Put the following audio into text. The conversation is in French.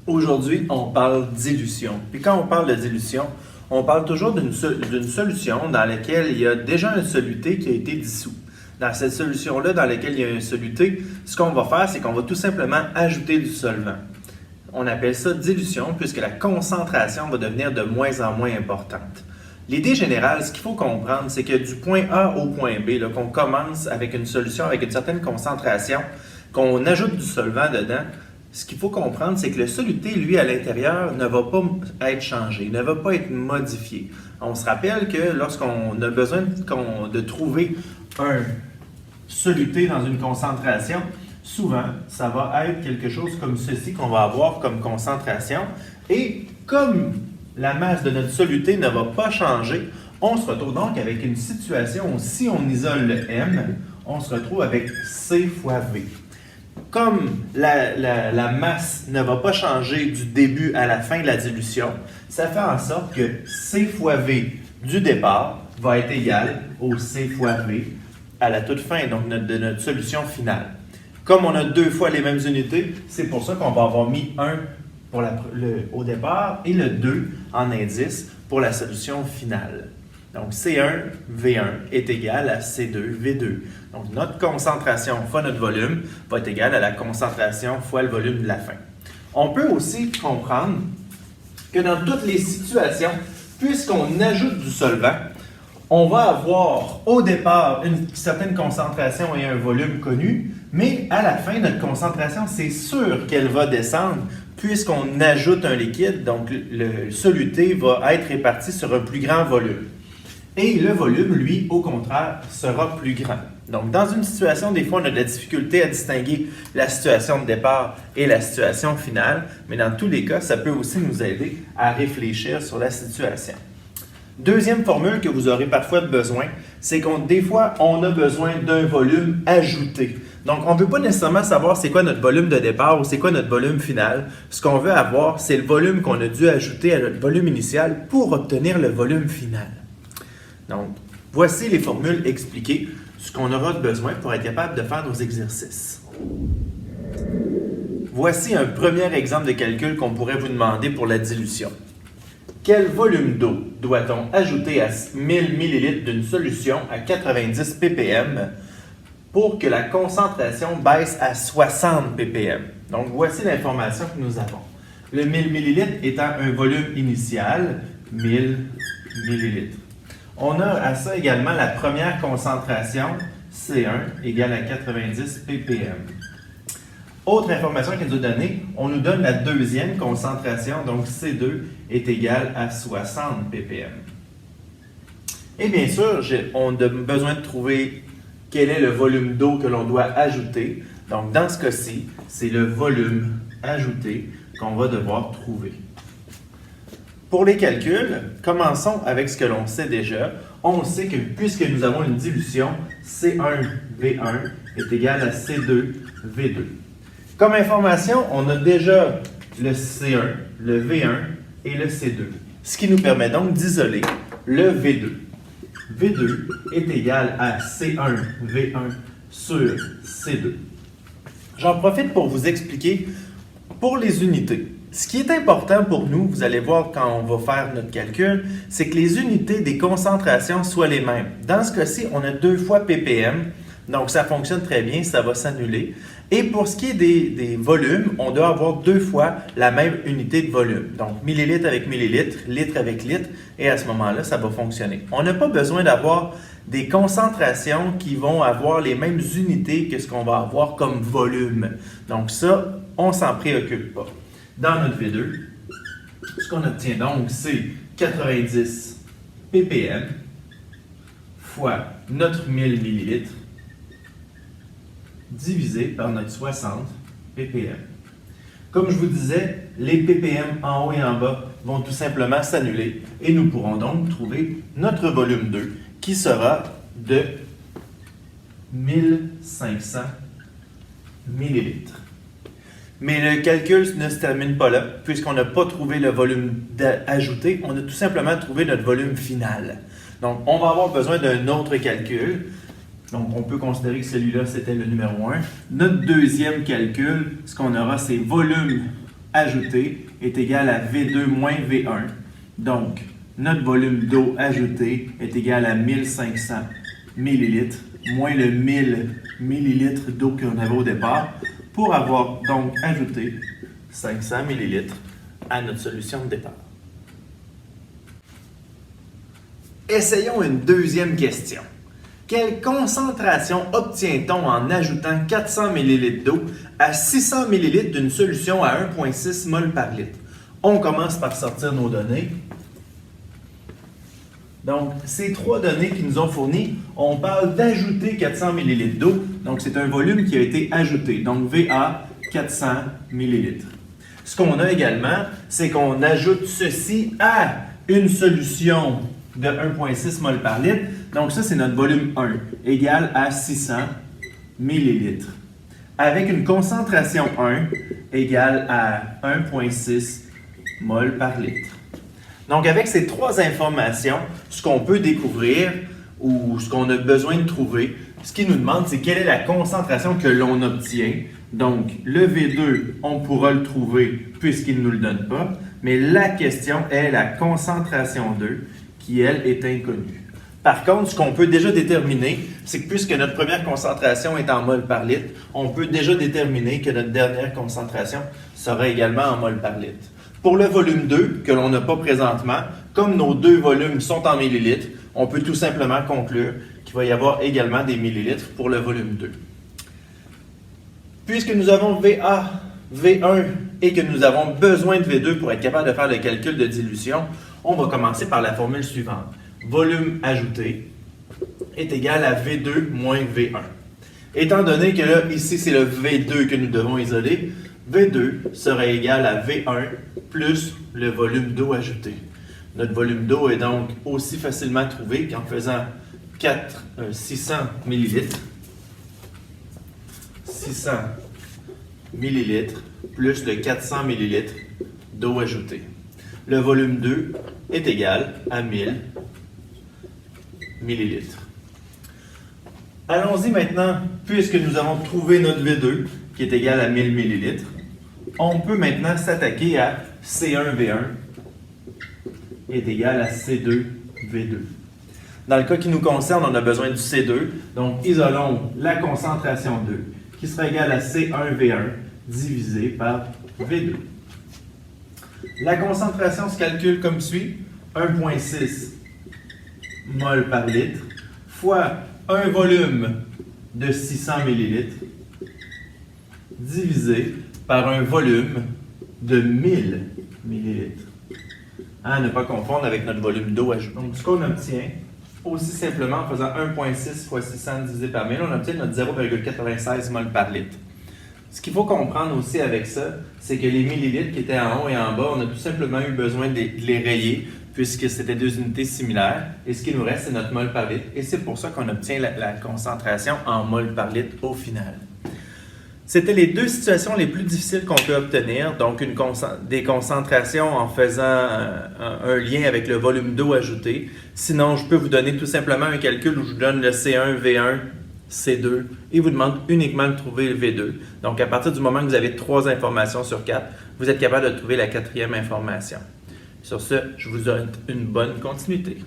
Aujourd'hui, on parle dilution. Puis quand on parle de dilution, on parle toujours d'une solution dans laquelle il y a déjà un soluté qui a été dissous. Dans cette solution-là, dans laquelle il y a un soluté, ce qu'on va faire, c'est qu'on va tout simplement ajouter du solvant. On appelle ça dilution puisque la concentration va devenir de moins en moins importante. L'idée générale, ce qu'il faut comprendre, c'est que du point A au point B, qu'on commence avec une solution avec une certaine concentration, qu'on ajoute du solvant dedans, ce qu'il faut comprendre, c'est que le soluté, lui, à l'intérieur, ne va pas être changé, ne va pas être modifié. On se rappelle que lorsqu'on a besoin de trouver un soluté dans une concentration, souvent, ça va être quelque chose comme ceci qu'on va avoir comme concentration. Et comme la masse de notre soluté ne va pas changer, on se retrouve donc avec une situation où si on isole le M, on se retrouve avec C fois V. Comme la masse ne va pas changer du début à la fin de la dilution, ça fait en sorte que C fois V du départ va être égal au C fois V à la toute fin, donc de notre solution finale. Comme on a deux fois les mêmes unités, c'est pour ça qu'on va avoir mis 1 au départ et le 2 en indice pour la solution finale. Donc, C1, V1 est égal à C2, V2. Donc, notre concentration fois notre volume va être égal à la concentration fois le volume de la fin. On peut aussi comprendre que dans toutes les situations, puisqu'on ajoute du solvant, on va avoir au départ une certaine concentration et un volume connu, mais à la fin, notre concentration, c'est sûr qu'elle va descendre puisqu'on ajoute un liquide, donc le soluté va être réparti sur un plus grand volume. Et le volume, lui, au contraire, sera plus grand. Donc, dans une situation, des fois, on a de la difficulté à distinguer la situation de départ et la situation finale, mais dans tous les cas, ça peut aussi nous aider à réfléchir sur la situation. Deuxième formule que vous aurez parfois besoin, c'est des fois, on a besoin d'un volume ajouté. Donc, on ne veut pas nécessairement savoir c'est quoi notre volume de départ ou c'est quoi notre volume final. Ce qu'on veut avoir, c'est le volume qu'on a dû ajouter à notre volume initial pour obtenir le volume final. Donc, voici les formules expliquées, ce qu'on aura besoin pour être capable de faire nos exercices. Voici un premier exemple de calcul qu'on pourrait vous demander pour la dilution. Quel volume d'eau doit-on ajouter à 1000 ml d'une solution à 90 ppm pour que la concentration baisse à 60 ppm? Donc, voici l'information que nous avons. Le 1000 ml étant un volume initial, 1000 ml. On a à ça également la première concentration, C1, égale à 90 ppm. Autre information qu'elle nous a donnée, on nous donne la deuxième concentration, donc C2 est égal à 60 ppm. Et bien sûr, on a besoin de trouver quel est le volume d'eau que l'on doit ajouter. Donc, dans ce cas-ci, c'est le volume ajouté qu'on va devoir trouver. Pour les calculs, commençons avec ce que l'on sait déjà. On sait que puisque nous avons une dilution, C1V1 est égal à C2V2. Comme information, on a déjà le C1, le V1 et le C2, ce qui nous permet donc d'isoler le V2. V2 est égal à C1V1 sur C2. J'en profite pour vous expliquer pour les unités. Ce qui est important pour nous, vous allez voir quand on va faire notre calcul, c'est que les unités des concentrations soient les mêmes. Dans ce cas-ci, on a 2 fois ppm, donc ça fonctionne très bien, ça va s'annuler. Et pour ce qui est des volumes, on doit avoir 2 fois la même unité de volume. Donc millilitre avec millilitre, litre avec litre, et à ce moment-là, ça va fonctionner. On n'a pas besoin d'avoir des concentrations qui vont avoir les mêmes unités que ce qu'on va avoir comme volume. Donc ça, on ne s'en préoccupe pas. Dans notre V2, ce qu'on obtient donc, c'est 90 ppm fois notre 1000 ml divisé par notre 60 ppm. Comme je vous disais, les ppm en haut et en bas vont tout simplement s'annuler et nous pourrons donc trouver notre volume 2 qui sera de 1500 millilitres. Mais le calcul ne se termine pas là, puisqu'on n'a pas trouvé le volume ajouté, on a tout simplement trouvé notre volume final. Donc, on va avoir besoin d'un autre calcul. Donc, on peut considérer que celui-là, c'était le numéro 1. Notre deuxième calcul, ce qu'on aura, c'est volume ajouté est égal à V2 moins V1. Donc, notre volume d'eau ajouté est égal à 1500 ml moins le 1000 ml d'eau qu'on avait au départ pour avoir donc ajouté 500 ml à notre solution de départ. Essayons une deuxième question. Quelle concentration obtient-on en ajoutant 400 ml d'eau à 600 ml d'une solution à 1,6 mol par litre? On commence par sortir nos données. Donc, ces trois données qui nous ont fournies, on parle d'ajouter 400 ml d'eau. Donc, c'est un volume qui a été ajouté. Donc, VA, 400 ml. Ce qu'on a également, c'est qu'on ajoute ceci à une solution de 1,6 mol par litre. Donc, ça, c'est notre volume 1, égal à 600 ml. Avec une concentration 1 égale à 1,6 mol par litre. Donc, avec ces trois informations, ce qu'on peut découvrir ou ce qu'on a besoin de trouver, ce qu'il nous demande, c'est quelle est la concentration que l'on obtient. Donc, le V2, on pourra le trouver puisqu'il ne nous le donne pas, mais la question est la concentration 2 qui, elle, est inconnue. Par contre, ce qu'on peut déjà déterminer, c'est que puisque notre première concentration est en mol par litre, on peut déjà déterminer que notre dernière concentration sera également en mol par litre. Pour le volume 2, que l'on n'a pas présentement, comme nos deux volumes sont en millilitres, on peut tout simplement conclure qu'il va y avoir également des millilitres pour le volume 2. Puisque nous avons VA, V1 et que nous avons besoin de V2 pour être capable de faire le calcul de dilution, on va commencer par la formule suivante. Volume ajouté est égal à V2 moins V1. Étant donné que là, ici, c'est le V2 que nous devons isoler, V2 serait égal à V1 plus le volume d'eau ajouté. Notre volume d'eau est donc aussi facilement trouvé qu'en faisant 600 ml. 600 ml plus le 400 ml d'eau ajoutée. Le volume 2 est égal à 1000 ml. Allons-y maintenant, puisque nous avons trouvé notre V2 qui est égal à 1000 ml, on peut maintenant s'attaquer à C1V1 est égal à C2V2. Dans le cas qui nous concerne, on a besoin du C2, donc isolons la concentration 2 qui sera égale à C1V1 divisé par V2. La concentration se calcule comme suit, 1,6 mol par litre fois un volume de 600 ml divisé par un volume de 1000 ml. À ne pas confondre avec notre volume d'eau ajouté. Donc, ce qu'on obtient, aussi simplement en faisant 1,6 fois 600 divisé par 1000, on obtient notre 0,96 mol par litre. Ce qu'il faut comprendre aussi avec ça, c'est que les millilitres qui étaient en haut et en bas, on a tout simplement eu besoin de les rayer puisque c'était deux unités similaires. Et ce qui nous reste, c'est notre mol par litre. Et c'est pour ça qu'on obtient la concentration en mol par litre au final. C'était les deux situations les plus difficiles qu'on peut obtenir, donc des concentrations en faisant un lien avec le volume d'eau ajouté. Sinon, je peux vous donner tout simplement un calcul où je vous donne le C1, V1, C2 et vous demande uniquement de trouver le V2. Donc, à partir du moment que vous avez 3 informations sur 4, vous êtes capable de trouver la 4e information. Sur ce, je vous souhaite une bonne continuité.